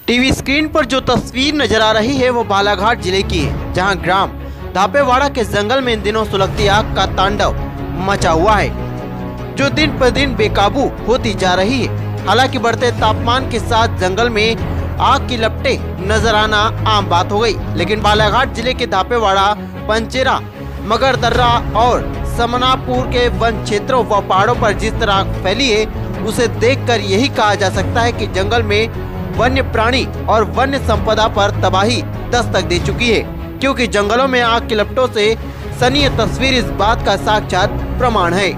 TV screen पर जो तस्वीर नजर आ रही है वो बालाघाट जिले की है, जहां ग्राम धापेवाड़ा के जंगल में इन दिनों सुलगती आग का तांडव मचा हुआ है, जो दिन पर दिन बेकाबू होती जा रही है। हालांकि बढ़ते तापमान के साथ जंगल में आग की लपटें नजर आना आम बात हो गई, लेकिन बालाघाट जिले के धापेवाड़ा, पंचेरा, मगरदर्रा और समनापुर के वन क्षेत्रों व पहाड़ों पर जिस तरह आग फैली है, उसे देखकर यही कहा जा सकता है कि जंगल में वन्य प्राणी और वन्य संपदा पर तबाही दस्तक दे चुकी है, क्योंकि जंगलों में आग की लपटों से सनी तस्वीर इस बात का साक्षात प्रमाण है।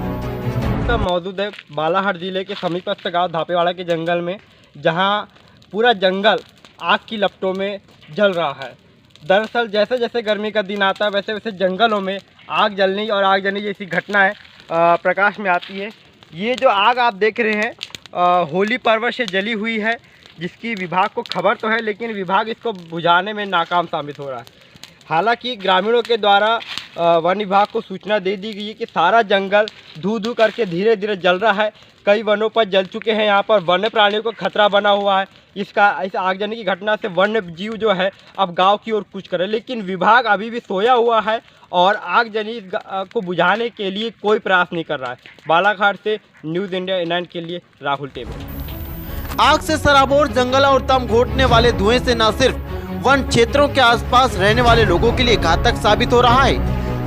मौजूद है बालाघाट जिले के समीपस्थ गांव धापेवाड़ा के जंगल में, जहां पूरा जंगल आग की लपटों में जल रहा है। दरअसल जैसे जैसे गर्मी का दिन आता है वैसे वैसे जंगलों में आग जलने और आग जलने जैसी घटनाएं प्रकाश में आती है। ये जो आग आप देख रहे हैं होली पर्व से जली हुई है, जिसकी विभाग को खबर तो है, लेकिन विभाग इसको बुझाने में नाकाम साबित हो रहा है। हालांकि ग्रामीणों के द्वारा वन विभाग को सूचना दे दी गई है कि सारा जंगल धू धू करके धीरे धीरे जल रहा है। कई वनों पर जल चुके हैं। यहाँ पर वन्य प्राणियों को खतरा बना हुआ है। इस आगजनी की घटना से वन्य जीव जो है अब गांव की ओर कूच करे, लेकिन विभाग अभी भी सोया हुआ है और आगजनी को बुझाने के लिए कोई प्रयास नहीं कर रहा है। बालाघाट से न्यूज़ इंडिया 9 के लिए राहुल टेबल। आग से सराबोर जंगल और दम घोटने वाले धुएं से न सिर्फ वन क्षेत्रों के आसपास रहने वाले लोगों के लिए घातक साबित हो रहा है,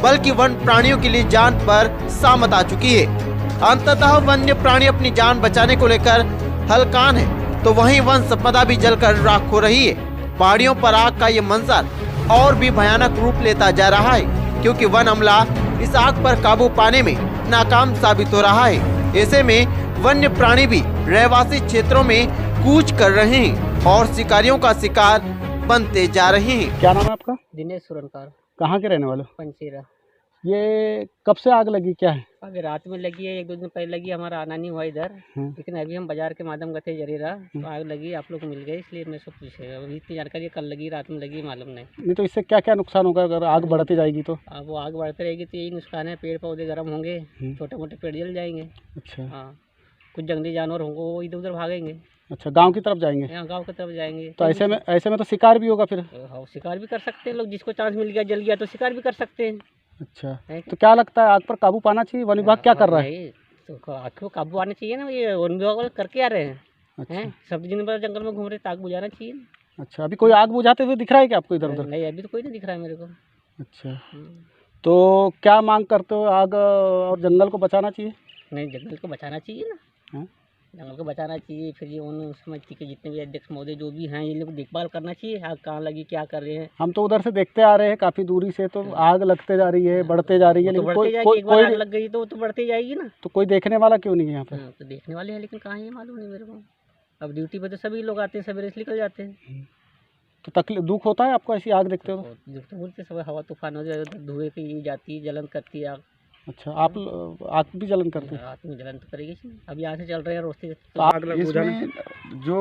बल्कि वन प्राणियों के लिए जान पर सामत आ चुकी है। अंततः वन्य प्राणी अपनी जान बचाने को लेकर हलकान है, तो वहीं वन संपदा भी जलकर राख हो रही है। पहाड़ियों पर आग का ये मंजर और भी भयानक रूप लेता जा रहा है, क्योंकि वन अमला इस आग पर काबू पाने में नाकाम साबित हो रहा है। ऐसे में वन्य प्राणी भी रहवासी क्षेत्रों में कूच कर रहे हैं और शिकारियों का शिकार बनते जा रहे हैं। क्या नाम है आपका? दिनेश सुरनकार। कहाँ के रहने वाले हो? पंचेरा। ये कब से आग लगी, क्या है? अभी रात में लगी है, 1-2 दिन पहले लगी। हमारा आना नहीं हुआ इधर, लेकिन अभी हम बाजार के माध्यम गए थे जरीरा, तो आग लगी, आप लोग को मिल गए, इसलिए मैं सब पूछे। अभी इतनी जानकारी कल लगी, रात में लगी, मालूम नहीं तो इससे क्या क्या नुकसान होगा अगर आग बढ़ती जाएगी तो? अब वो आग बढ़ती रहेगी तो यही नुकसान है, पेड़ पौधे गर्म होंगे, छोटे मोटे पेड़ जल जाएंगे। अच्छा। हाँ, कुछ जंगली जानवर होंगे, वो इधर उधर भागेंगे। अच्छा, गांव की तरफ जाएंगे? यहाँ गाँव की तरफ जाएंगे। तो ऐसे में तो शिकार भी होगा फिर? हाँ, शिकार भी कर सकते हैं लोग, जिसको चांस मिल गया, जल गया तो शिकार भी कर सकते हैं। अच्छा, तो क्या लगता है आग पर काबू पाना चाहिए? वन विभाग क्या कर रहा है? तो आग को काबू आना चाहिए ना, ये वन विभाग वाले करके आ रहे हैं। अच्छा। सब दिन भर जंगल में घूम रहे, आग बुझाना चाहिए। अच्छा, अभी कोई आग बुझाते हुए दिख रहा है क्या आपको इधर उधर? नहीं, अभी तो कोई नहीं दिख रहा है मेरे को। अच्छा, तो क्या मांग करते हो? आग और जंगल को बचाना चाहिए? नहीं, जंगल को बचाना चाहिए ना। जंगल को बचाना चाहिए। फिर ये उन समिति के जितने भी अध्यक्ष महोदय जो भी हैं, ये लोग देखभाल करना चाहिए। आग कहाँ लगी, क्या कर रहे हैं। हम तो उधर से देखते आ रहे हैं काफी दूरी से, तो आग लगते जा रही है, बढ़ते जा रही है, लेकिन एक बार आग लग गई तो बढ़ती जाएगी ना। तो कोई देखने वाला क्यों नहीं है यहाँ पे? तो देखने वाले हैं, लेकिन कहाँ है मालूम नहीं मेरे को। अब ड्यूटी पे तो सभी लोग आते हैं, सवेरे से निकल जाते हैं। तो तकलीफ दुख होता है आपको ऐसी आग देखते हो? तो बोलते सब हवा तूफान हो जाए, धुएं की जाती है, जलन करती है आग। अच्छा, आप आग भी जलन करते हैं? आग में जलन तो करेगी। अब यहाँ से चल रहे हैं रोस्ते। तो इसमें जो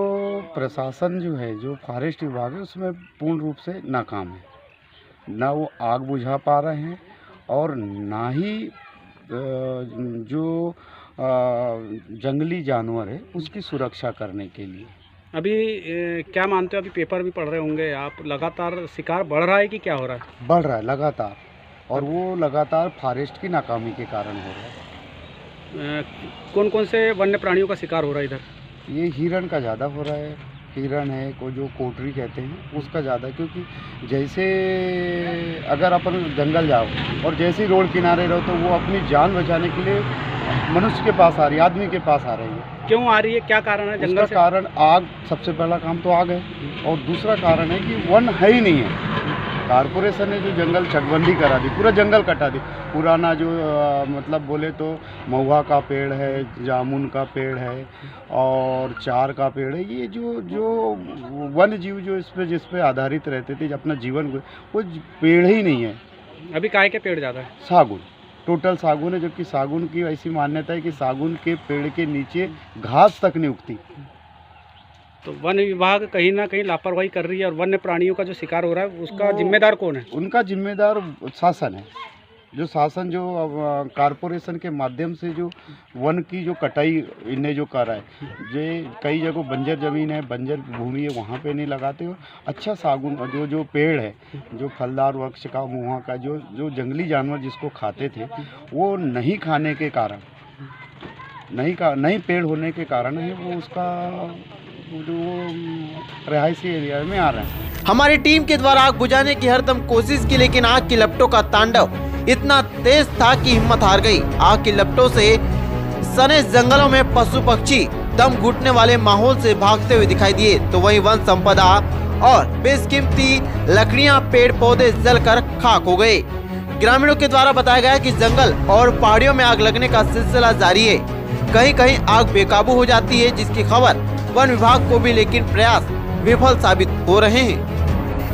प्रशासन जो है, जो फॉरेस्ट विभाग है, उसमें पूर्ण रूप से नाकाम है। ना वो आग बुझा पा रहे हैं और ना ही जो जंगली जानवर है उसकी सुरक्षा करने के लिए। अभी क्या मानते हो? अभी पेपर भी पढ़ रहे होंगे आप, लगातार शिकार बढ़ रहा है कि क्या हो रहा है? बढ़ रहा है लगातार, और वो लगातार फॉरेस्ट की नाकामी के कारण हो रहा है। कौन कौन से वन्य प्राणियों का शिकार हो रहा है इधर? ये हिरण का ज़्यादा हो रहा है। हिरण है को जो कोटरी कहते हैं उसका ज़्यादा, क्योंकि जैसे अगर अपन जंगल जाओ और जैसे ही रोड किनारे रहो तो वो अपनी जान बचाने के लिए मनुष्य के पास आ रही है, आदमी के पास आ रही है। क्यों आ रही है, क्या कारण है? जंगल से कारण आग, सबसे पहला काम तो आग है, और दूसरा कारण है कि वन है ही नहीं है। कारपोरेशन ने जो जंगल चकबंदी करा दी, पूरा जंगल कटा दी। पुराना जो मतलब बोले तो महुआ का पेड़ है, जामुन का पेड़ है और चार का पेड़ है, ये जो वन्य जीव जो जिस पे आधारित रहते थे अपना जीवन, वो पेड़ ही नहीं है। अभी काय के पेड़ ज़्यादा है? सागुन, टोटल सागुन है, जबकि सागुन की ऐसी मान्यता है कि सागुन के पेड़ के नीचे घास तक नहीं उगती। तो वन विभाग कहीं ना कहीं लापरवाही कर रही है, और वन्य प्राणियों का जो शिकार हो रहा है उसका जिम्मेदार कौन है? उनका जिम्मेदार शासन है। जो शासन जो कारपोरेशन के माध्यम से जो वन की जो कटाई इन्हें जो करा है, जे कई जगह बंजर ज़मीन है, बंजर भूमि है, वहाँ पे नहीं लगाते हो। अच्छा सागुन जो पेड़ है, जो फलदार वृक्ष का, वहाँ का जो जंगली जानवर जिसको खाते थे, वो नहीं खाने के कारण, नहीं पेड़ होने के कारण है वो उसका जो रिहायशी एरिया में आ रहे हैं। हमारी टीम के द्वारा आग बुझाने की हरदम कोशिश की, लेकिन आग की लपटों का तांडव इतना तेज था कि हिम्मत हार गई। आग की लपटों से सने जंगलों में पशु पक्षी दम घुटने वाले माहौल से भागते हुए दिखाई दिए, तो वहीं वन संपदा और बेशकीमती लकड़ियां, पेड़ पौधे जलकर खाक हो गए। ग्रामीणों के द्वारा बताया गया कि जंगल और पहाड़ियों में आग लगने का सिलसिला जारी है। कहीं कहीं आग बेकाबू हो जाती है, जिसकी खबर वन विभाग को भी, लेकिन प्रयास विफल साबित हो रहे हैं।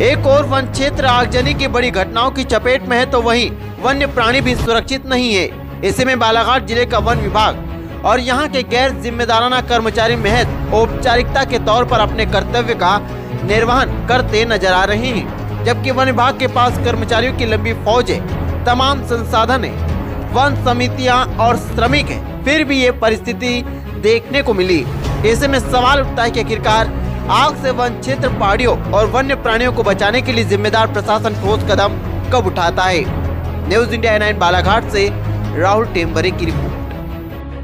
एक और वन क्षेत्र आगजनी की बड़ी घटनाओं की चपेट में है, तो वहीं वन्य प्राणी भी सुरक्षित नहीं है। ऐसे में बालाघाट जिले का वन विभाग और यहाँ के गैर जिम्मेदाराना कर्मचारी महज औपचारिकता के तौर पर अपने कर्तव्य का निर्वहन करते नजर आ रहे हैं, जबकि वन विभाग के पास कर्मचारियों की लंबी फौज है, तमाम संसाधन है, वन समितियां और श्रमिक है, फिर भी ये परिस्थिति देखने को मिली। ऐसे में सवाल उठता है कि आखिरकार आग से वन क्षेत्र, पहाड़ियों और वन्य प्राणियों को बचाने के लिए जिम्मेदार प्रशासन ठोस कदम कब उठाता है। न्यूज़ इंडिया 9 बालाघाट से राहुल टेम्बरे की रिपोर्ट।